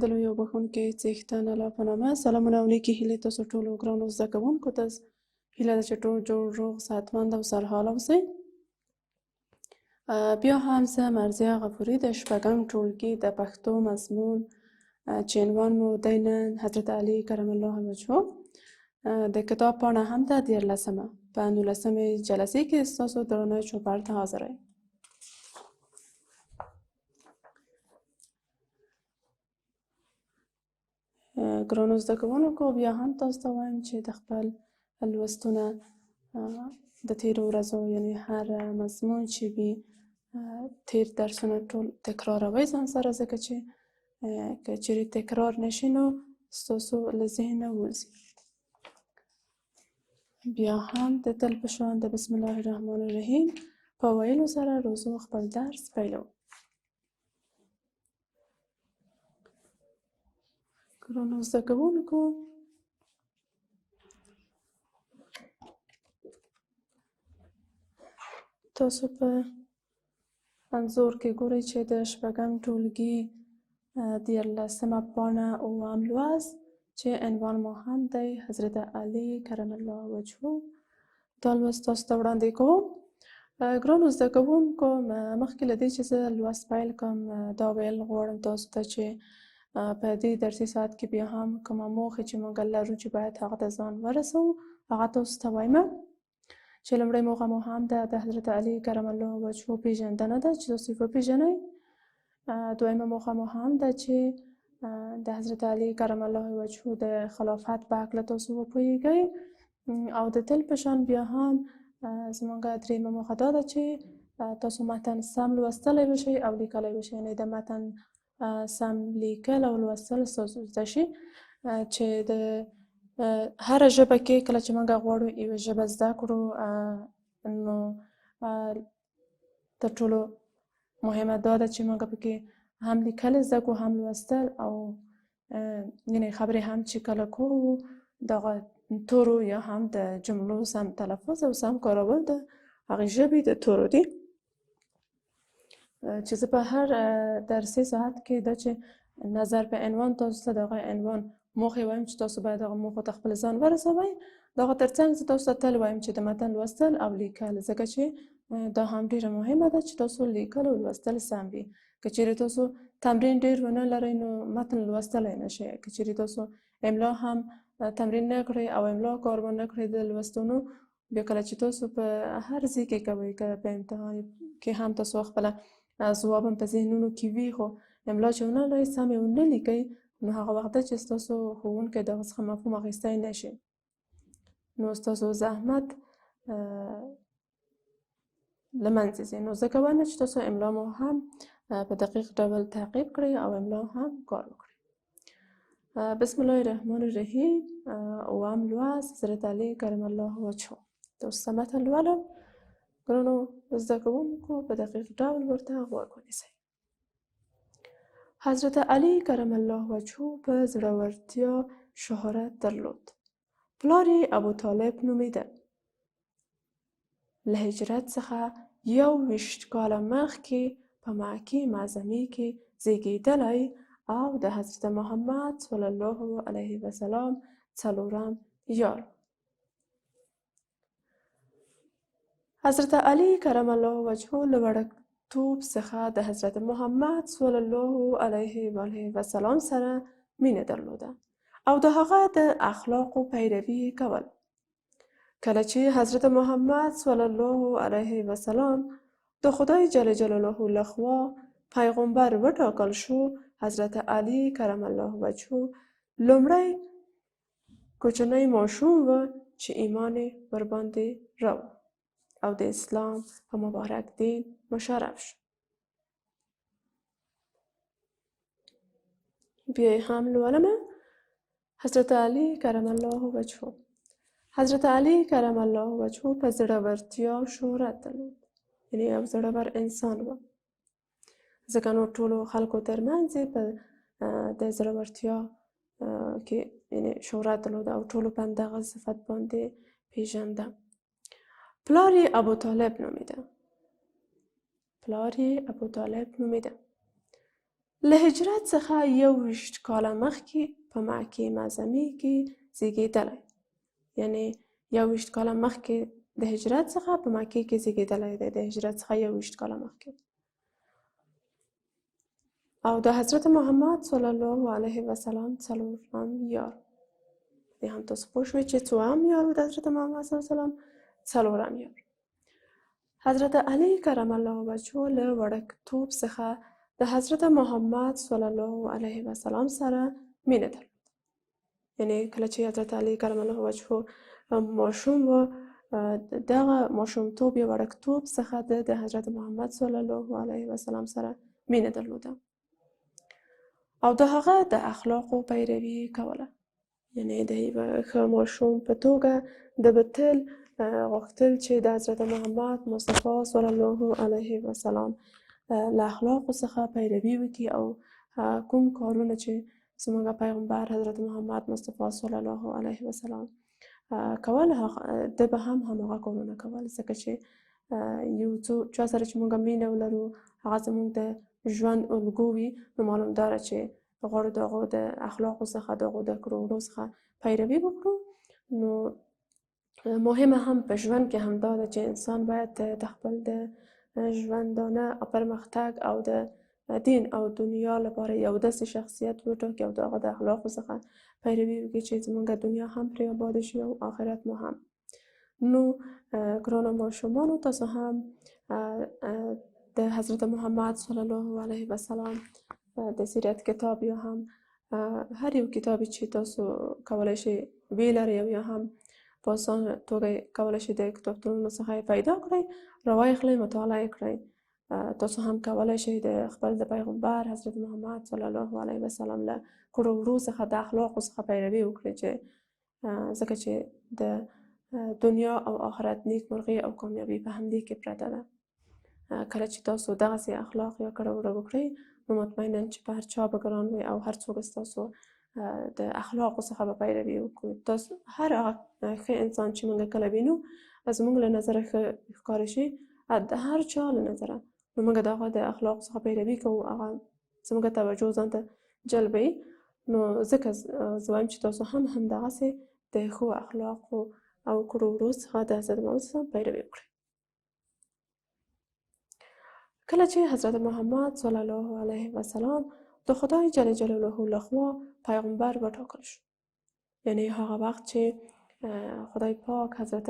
د لویو بښونکي څښتن الله په نامه سلامونه او نیکې هیلې تاسو ټولو ګرانو زده کوونکو ته هیله ده چې ټول جوړ روغ صحتمند او سرحاله اوسئ. بیا هم زه مرضیه غفوري د شپږم ټولګي د پښتو مضمون چې عنوان مو دی نن حضرت علي کرم الله وجهه د کتاب پاڼه هم ده 14مه په 19مې جلسې کې ستاسو درنه چوپړ ته حاضر یم. ګرانو زده کوونکو بیا هم تاسو ته وایم چې د خپل لوستونه د تیرو ورځو یعنې هر مضمون چې وي تیر درسونه ټول تکراروئ ځان سره، ځکه چې که چیرې تکرار نشي نو ستاسو له ذهنه ووځي. بیا هم د تل په شان د بسم الله الرحمن الرحیم په ویلو سره روزو خپل درس پیلوو. ګرانو زده کوونکو تاسو په انځور کې ګورئ چې د شپږم ټولګي 14مه پاڼه 9م لوست چې عنوان مو هم دی حضرت علي کرم الله وجهه. دا لوست تاسو ته وړاندې کوم. ګرانو زده کوونکو مخکې له دې چې زه لوست پیل کړم دا ویل غواړم تاسو ته چې په دې درسي ساعت کې بیا هم کومه موخه چې موږ لرو چې باید هغه ته ځان ورسوو هغه تاسو ته وایم چې لومړۍ موخه مو هم ده د حضرت علي کرم الله وجهه پیژندنه ده چې تاسو یې وپیژنئ. دویمه موخه مو هم ده چې د حضرت علي کرم الله وجهه د خلافت په هکله تاسو وپوهیږئ. او د تل په شان بیا هم زموږ درېیمه موخه دا ده چې تاسو متن سم لوستلی وشئ او لیکلی وشئ، یعنې د متن سم لیکل او لوستل ستاسو زده شي چې د هره ژبه کې کله چې موږ غواړو یوه ژبه زده کړو نو تر ټولو مهمه دا ده چې موږ پکې هم لیکل زده کړو هم لوستل او یعنې خبرې هم چې کله کوو دغه تورو یا هم د جملو سم تلفظ او سم کارول د هغې ژبې د تورو دي چې زه په هر درسي ساعت کې دا چې نظر په عنوان تاسو ته دغه عنوان موخې وایم چې تاسو باید دغه موخو ته خپل ځان ورسوئ. دغه ترڅنګ زه تاسو ته تل وایم چې د متن لوستل او لیکل، ځکه چې دا هم ډېره مهمه ده چې تاسو لیکل او لوستل سم وي. که چیرې تاسو تمرین ډېر ونه لرئ نو متن لوستلی نه شئ. که چیرې تاسو املا هم تمرین نه کړئ او املا کار ونه کړئ د لوستو نو بیا کله چې تاسو په هر ځای کې کوئ که په امتحان کې هم تاسو خپله ځواب هم په ذهنونو کې وي خو املا چې ونه لرئ سم یې ونه لیکئ نو هغه وخت ده چې ستاسو ښوونکی د هغه څخه مفهوم اخیستی نه شي، نو ستاسو زحمت له منځه ځي. نو زه کوم چې تاسو املا مو هم په دقیق ډول تعقیب کړئ او املا هم کار وکړئ. بسم الله الرحمن الرحیم 9م لوست حضرت علي کرم الله وجهه. تاسو ته متن لولم. ګرانو زده کوونکو په دقیق ډول ورته غوږ ونیسئ. حضرت علي کرم الله وجهه په زړورتیا شهرت درلود. پلار یې ابوطالب نومیده. له هجرت څخه 21 کاله مخکې په مکې معظمې کې زیږېدلی او د حضرت محمد صلی الله علیه وسلم څلورم یار. حضرت علي کرم الله وجهه له وړکتوب څخه د حضرت محمد صلی الله علیه وسلم سره مینه درلوده او د هغه د اخلاقو پیروي کول. کله چې حضرت محمد صلی الله علیه وسلم د خدای جل جلاله لخوا پیغمبر وټاکل شو، حضرت علي کرم الله وجهه لومړی کوچنی ماشوم و چې ایمان یې ورباندې راوړ او د اسلام په مبارک دین مشرف شو. بیا یې هم لولمه. حضرت علي کرم الله وجهه. حضرت علي کرم الله وجهه په زړورتیا شهرت درلود، یعنې یو زړور انسان و، ځکه نو ټولو خلکو ترمنځ یې په د زړورتیا کې یعنې شهرت درلود او ټولو په همدغه صفت باندې پیژنده. پلار یې ابوطالب نومیده. له هجرت څخه 21 کاله مخکې په مکې معظمې کې زیږېدلی، یعنې 21 کاله مخکې د هجرت څخه په مکې کې زیږېدلی دی، د هجرت څخه 21 کاله مخکې. او د حضرت محمد صلی الله علیه وسلم څلورم یار. دې هم تاسو پوه شوئ چې څوهم یار و د حضرت محمد صلی الله علیه وسلم؟ څلورم یار. حضرت علی کرم الله وجهه له وړکتوب څخه د حضرت محمد صلی الله علیه وسلم سره مینه درلوده. یعنې کله چې حضرت علی کرم الله وجهه ماشوم و، دغه ماشومتوب یا وړکتوب څخه د حضرت محمد صلی الله علیه وسلم سره مینه درلوده او د هغه د اخلاقو پیروي کوله. یعنې د یوه ښه ماشوم په توګه د به تل غوښتل چې د حضرت محمد مصطفی صلی الله علیه وسلم له اخلاقو څخه پیروي وکړي او کوم کارونه چې زموږ پیغمبر حضرت محمد مصطفی صلی الله علیه وسلم کول، ده به هم هماغه کارونه کول، ځکه چې یو چا سره چې موږ مینه ولرو، هغه زموږ د ژوند الګو وي، نو معلوم داره چې غواړو د هغو د اخلاقو څخه، د هغو د کړو وړو څخه پیروي وکړو. نو مهمه هم په ژوند کې همدا ده چې انسان باید د خپل د ژوندانه پرمختګ او د دین او دنیا لپاره یو داسې شخصیت وټاکي او د هغه د اخلاقو څخه پیروي وکړي چې زموږ دنیا هم پرې اباده شي او آخرت مو هم. نو ګرانو ماشومانو، تاسو هم د حضرت محمد صلی الله علیه وسلم د سیرت کتاب یا هم هر یو کتابی چې تاسو کولی شئ ویلرئ او یا هم په اسانه توګه کولی شئ د کتابتونونو څخه یې پیدا کړئ، راواخلئ، مطالعه یې کړئ. تاسو هم کولی شئ د خپل د پیغمبر حضرت محمد صلی الله علیه وسلم له کړو وړو څخه د اخلاقو څخه پیروي وکړئ، چې ځکه چې د دنیا او آخرت نیکمرغي او کامیابي په همدې کې پرته ده. کله چې تاسو دغسې اخلاق یا کړو وړو وکړئ، نو مطمئنا چې په هر چا به ګران وي او هر څوک ستاسو د اخلاقو څخه به پیروي وکړي. تاسو هر هغه ښه انسان چې موږ کله وینو، زموږ له نظره ښه ښکاره شي، د هر چا له نظره، نو موږ د هغه د اخلاقو څخه پیروي کوو، هغه زموږ توجه ځان ته جلبوي. نو ځکه زه وایم چې تاسو هم همدغسې د ښو اخلاقو او کړو وړو څخه د حضرت محمد صلی الله علیه وسلم پیروي وکړئ. کله چې حضرت محمد صلی الله علیه وسلم د خدای جل جلاله لخوا پیغمبر وټاکل شو، یعنی هغه وخت چې خدای پاک حضرت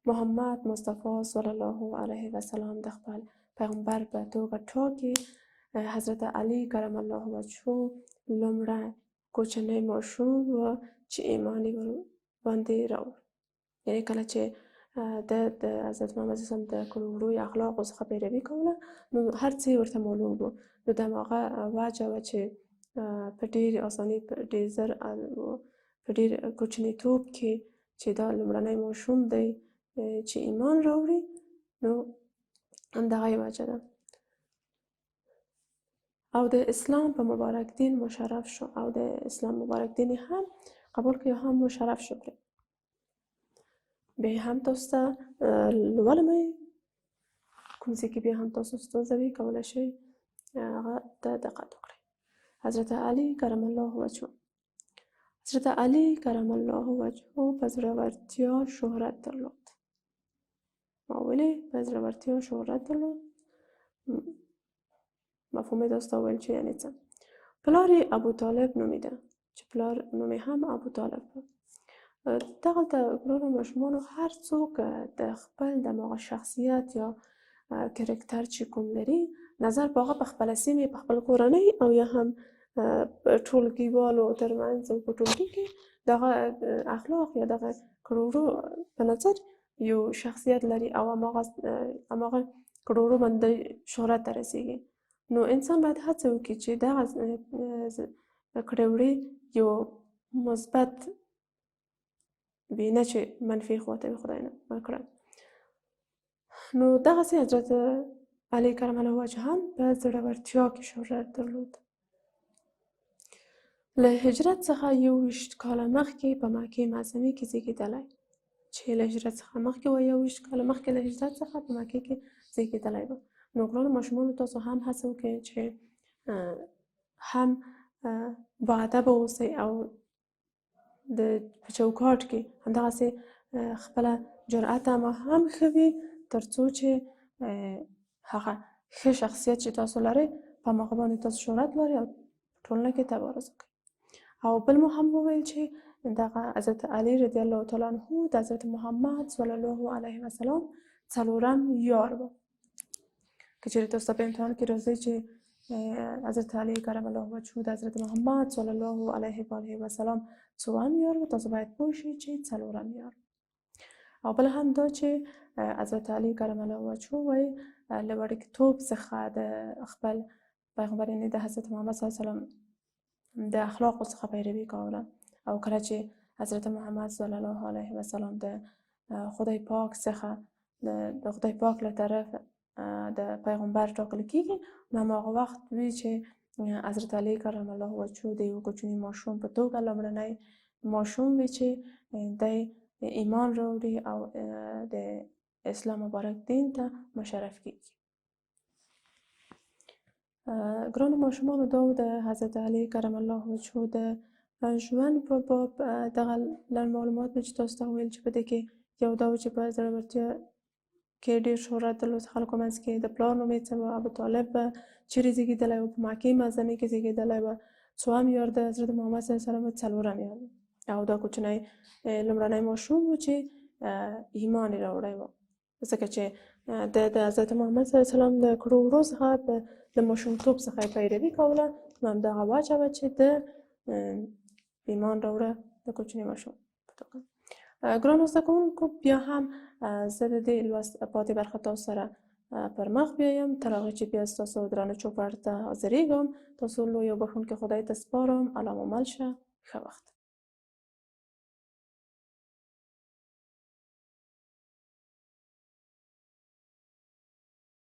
محمد مصطفی صلی الله علیه وسلم د خپل پیغمبر په توګه ټاکي، حضرت علی کرم الله وجهه لومړی کوچنی ماشوم و چې ایمان یې ورباندې راوړ. یعنې کله چې د حضرت محمد صلی الله علیه وسلم د کړو وړو اخلاقو څخه پیروي کوله، نو هر څه یې ورته معلوم و. نو د هماغه وجه وه چې په ډېرې اسانۍ، په ډېر زر په ډېر کوچنیتوب کې چې دا لومړنی ماشوم دی چې ایمان راوړي، نو همدغه یې وجه ده. او د اسلام په مبارک دین مشرف شو او د اسلام مبارک دین هم قبول کړي او هم مشرف شو پرې. بیا هم تاسو ته لولم، کوم ځای کې بیا هم تاسو ستونزه وي، کولی شئ هغه ته دقت وکړئ. حضرت علی کرم الله وجهه. حضرت علی کرم الله وجهه په زړورتیا شهرت درلود. ما ولې په زړورتیا شهرت درلود؟ مفهوم یې تاسو ته وویل چې یعنې څه. پلار یې ابوطالب نومیده، چې پلار نوم یې هم ابوطالب و. دغلته ګرانو ماشومانو، هر څوک د خپل دماغه شخصیت یا کرکټر چې کوم لري، نظر په هغه په خپله سیمې، په خپل کورنۍ او یا هم ټولګیوالو ترمنځ او په ټولګي کې دغه اخلاق یا دغه کړو وړو په نظر یو شخصیت لري او هماغه کړو وړو باندې شهرت ته رسېږي. نو انسان باید هڅه وکړي چې دغه کړې وړې یو مثبت وي، نه چې منفي خواته وي، خدای نه کړه. نو دغسې حضرت علی کرم الله وجهه هم په زړورتیا کې شهرت درلود. له هجرت څخه 21 کاله مخکې په مکې معظمې کې زیږېدلی، چې له هجرت څخه مخکې و 21 کاله مخکې له هجرت څخه په مکې کې زیږېدلی و. نو ګرانو ماشومانو، تاسو هم هڅه وکړئ چې هم باادبه اوسئ او د په چوکاټ کې همدغسې خپله جرأت هم ښه وي تر څو چې هغه ښه شخصیت چې تاسو لرئ په هماغه باندې تاسو شهرت لرئ او ټولنه کې تبارز وکړئ. او بل مو هم وویل چې دغه حضرت علي رضی الله تعالی عنه د حضرت محمد صلی الله علیه وسلم څلورم یار و. که چېرې تاسو په امتحان کې راځئ چې حضرت علي کرم الله وجهه د حضرت محمد صلی الله علیه و آله وسلم څوم یار و، تاسو باید پوه شئ چې څلورم یار. او بل هم دا چې حضرت علي کرم الله وجهه وایي له وړکتوب څخه د خپل پیغمبر یعنې د حضرت محمد صلی الله علیه وسلم د اخلاقو څخه پیروي کوله او کله چې حضرت محمد صلی الله علیه وسلم د خدای پاک څخه د خدای پاک له طرف د پیغمبر ټاکل کېږي نو هماغه وخت وي چې حضرت علي کرم الله وجهه د یو کوچني ماشوم په توګه لومړنی ماشوم وي چې دی ایمان راوړي او د اسلام مبارک دین ته مشرف کېږي. ګرانو ماشومانو دا د حضرت علي کرم الله وجهه د ژوند په باب دغه لنډ معلومات چې تاسو ته ویل چې په دې کې یو دا و چې په زړورتیا کې ډېر شهرت درلود خلکو منځ کې. د پلار نوم یې څه و؟ ابوطالب به چیرې زېږېدلی و؟ په مکې معظمې کې زېږېدلی و. څوم یار د حضرت محمد صلی الله علیه وسلم څلورم یار و او دا کوچنی لومړنی ماشوم و چې ایمان یې راوړی و ځکه چې د حضرت محمد صلی الله علیه وسلم د کړو وړو څخه د ماشومتوب څخه یې پیروي کوله نو همدغه وجه وه چې د ایمان راوړه د کوچني ماشوم په توګه. ګرانو زده کوونکو بیا هم زه د دې لوست پاتې برخه تاسو سره پر مخ بیایم تر هغې چې بیا ستاسو درانه چوپړ ته حاضرېږم. تاسو لوی او بښونکي خدای ته سپارم. الله مو مل شه. ښه وخت.